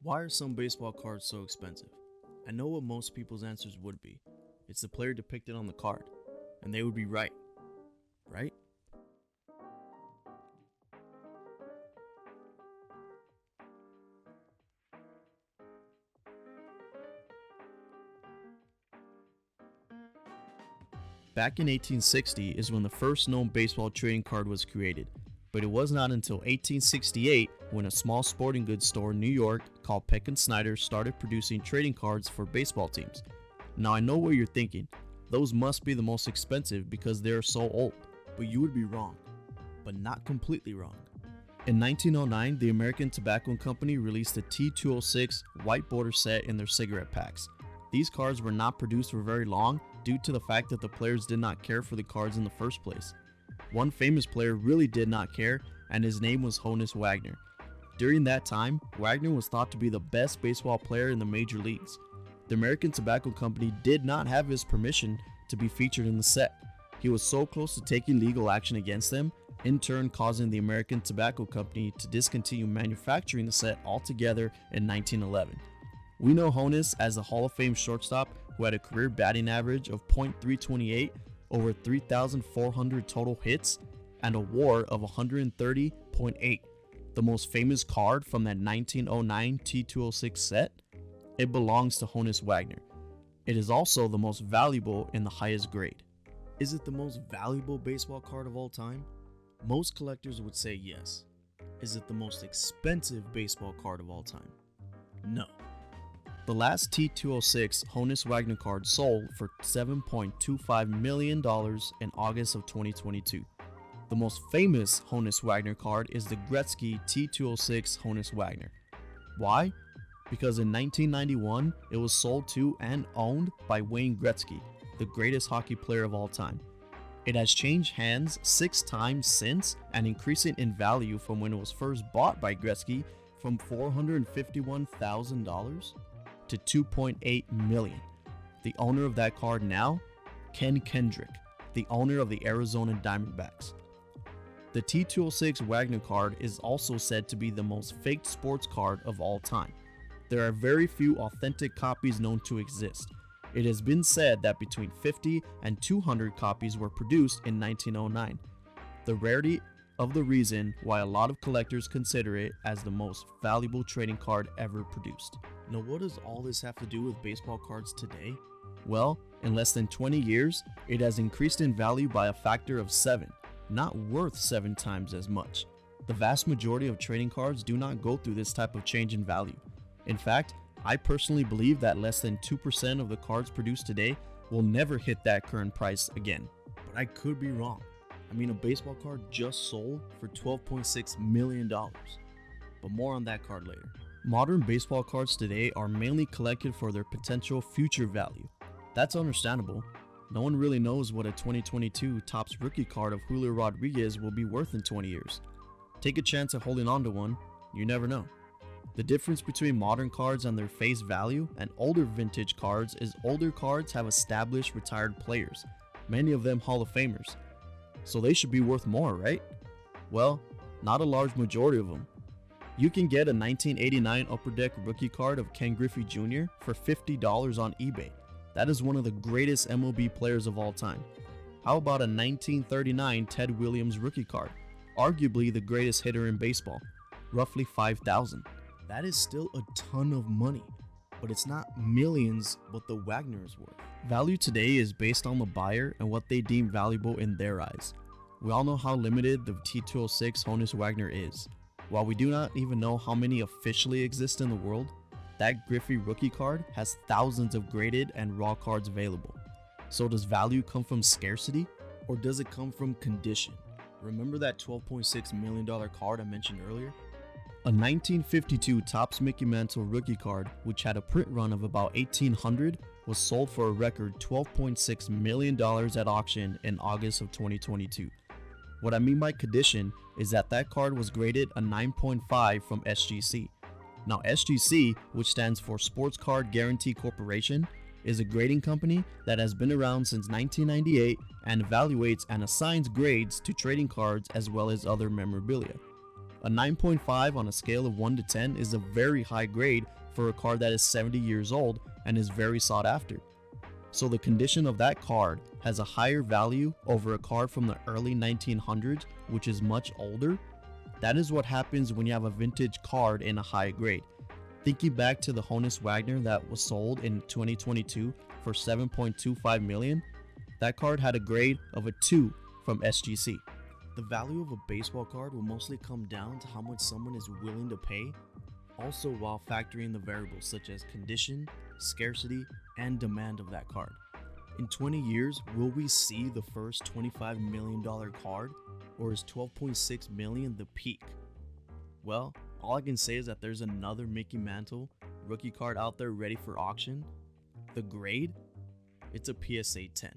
Why are some baseball cards so expensive? I know what most people's answers would be. It's the player depicted on the card. And they would be right. Right? Back in 1860 is when the first known baseball trading card was created, but it was not until 1868 when a small sporting goods store in New York called Peck and Snyder started producing trading cards for baseball teams. Now I know what you're thinking, those must be the most expensive because they are so old, but you would be wrong, but not completely wrong. In 1909, the American Tobacco Company released the T206 white border set in their cigarette packs. These cards were not produced for very long due to the fact that the players did not care for the cards in the first place. One famous player really did not care, and his name was Honus Wagner. During that time, Wagner was thought to be the best baseball player in the major leagues. The American Tobacco Company did not have his permission to be featured in the set. He was so close to taking legal action against them, in turn causing the American Tobacco Company to discontinue manufacturing the set altogether in 1911. We know Honus as a Hall of Fame shortstop who had a career batting average of .328, over 3,400 total hits, and a WAR of 130.8. The most famous card from that 1909 T206 set? It belongs to Honus Wagner. It is also the most valuable in the highest grade. Is it the most valuable baseball card of all time? Most collectors would say yes. Is it the most expensive baseball card of all time? No. The last T206 Honus Wagner card sold for $7.25 million in August of 2022. The most famous Honus Wagner card is the Gretzky T206 Honus Wagner. Why? Because in 1991, it was sold to and owned by Wayne Gretzky, the greatest hockey player of all time. It has changed hands 6 times since and increasing in value from when it was first bought by Gretzky from $451,000 to $2.8 million. The owner of that card now, Ken Kendrick, the owner of the Arizona Diamondbacks. The T206 Wagner card is also said to be the most faked sports card of all time. There are very few authentic copies known to exist. It has been said that between 50 and 200 copies were produced in 1909. The rarity of the reason why a lot of collectors consider it as the most valuable trading card ever produced. Now, what does all this have to do with baseball cards today? Well, in less than 20 years, it has increased in value by a factor of 7, not worth 7 times as much. The vast majority of trading cards do not go through this type of change in value. In fact, I personally believe that less than 2% of the cards produced today will never hit that current price again. But I could be wrong. I mean, a baseball card just sold for $12.6 million. But more on that card later. Modern baseball cards today are mainly collected for their potential future value. That's understandable. No one really knows what a 2022 Topps rookie card of Julio Rodriguez will be worth in 20 years. Take a chance at holding on to one, you never know. The difference between modern cards and their face value and older vintage cards is older cards have established retired players, many of them Hall of Famers. So they should be worth more, right? Well, not a large majority of them. You can get a 1989 Upper Deck rookie card of Ken Griffey Jr. for $50 on eBay. That is one of the greatest MLB players of all time. How about a 1939 Ted Williams rookie card, arguably the greatest hitter in baseball, roughly $5,000. That is still a ton of money, but it's not millions what the Wagner is worth. Value today is based on the buyer and what they deem valuable in their eyes. We all know how limited the T206 Honus Wagner is. While we do not even know how many officially exist in the world, that Griffey rookie card has thousands of graded and raw cards available. So does value come from scarcity, or does it come from condition? Remember that $12.6 million card I mentioned earlier? A 1952 Topps Mickey Mantle rookie card, which had a print run of about 1,800, was sold for a record $12.6 million at auction in August of 2022. What I mean by condition is that card was graded a 9.5 from SGC. Now SGC, which stands for Sports Card Guarantee Corporation, is a grading company that has been around since 1998 and evaluates and assigns grades to trading cards as well as other memorabilia. A 9.5 on a scale of 1 to 10 is a very high grade for a card that is 70 years old and is very sought after. So the condition of that card has a higher value over a card from the early 1900s, which is much older. That is what happens when you have a vintage card in a high grade. Thinking back to the Honus Wagner that was sold in 2022 for $7.25 million, that card had a grade of a 2 from SGC. The value of a baseball card will mostly come down to how much someone is willing to pay, also while factoring the variables such as condition, scarcity, and demand of that card. In 20 years, will we see the first $25 million card, or is $12.6 million the peak? Well, all I can say is that there's another Mickey Mantle rookie card out there ready for auction. The grade? It's a PSA 10.